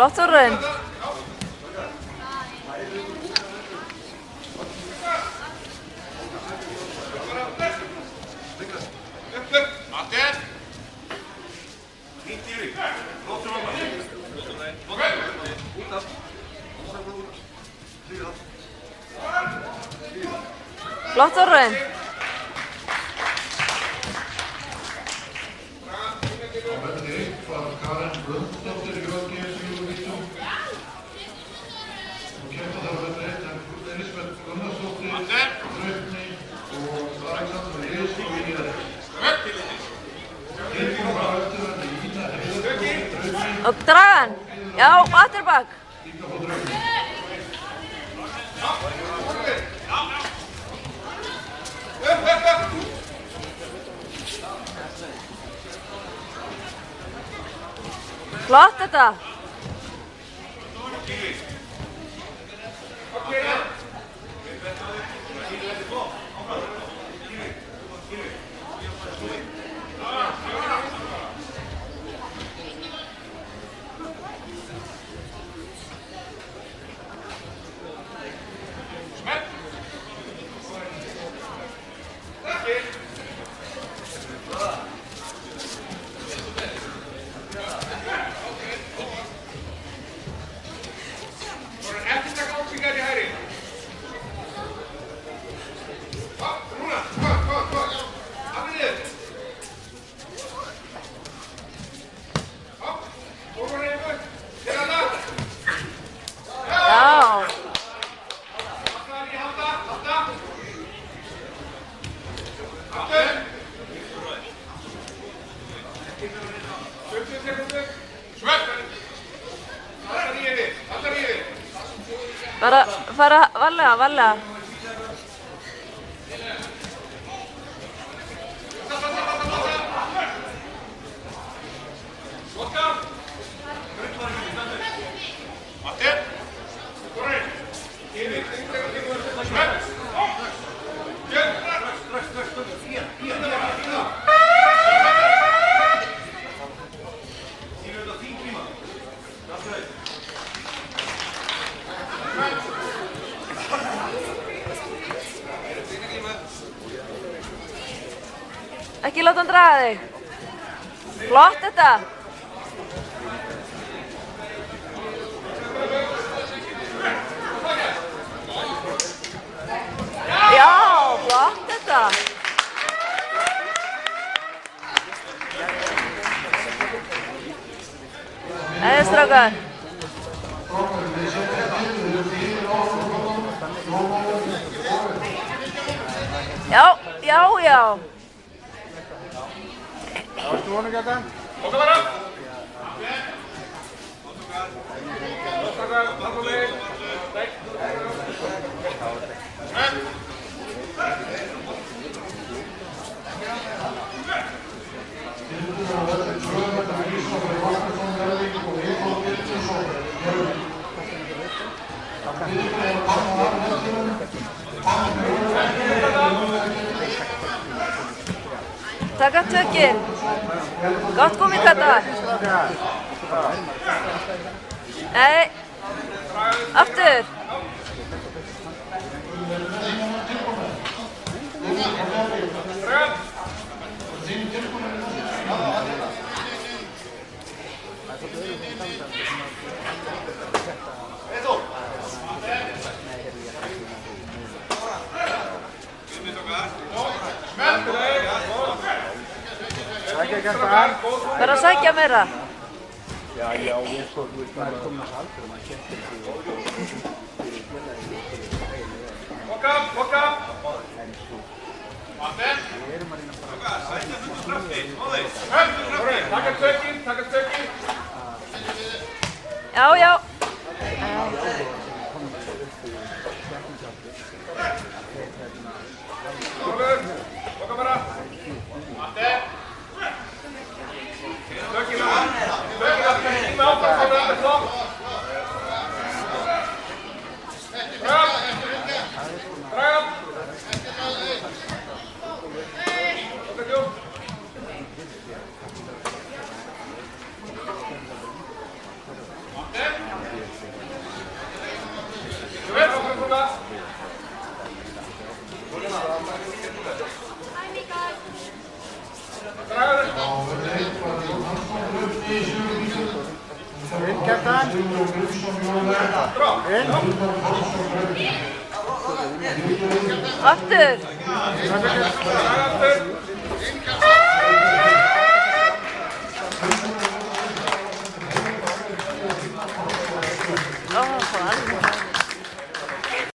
Flott Þórarinn. Flott Þórarinn. Og draga hann. Já, afturbak. Flott þetta. Bara fara varlega. Ekki láta hann draga þig. Flott þetta. Já, flott þetta. Nei, strákar. Já. Varstu vonið gæta? Okkar bara! Taka tökin. Gott komið Katar. Nei. Aftur. Bara að sækja meira. Já, ég sko, þú veist, maður er komin á þessu aldur og maður kemur Bokka! Við erum að reyna Taka tökin! Já. Bokka bara! Tökin áfram! Draga! Inn, Kjartan. Inn. Aftur. Takk aftur.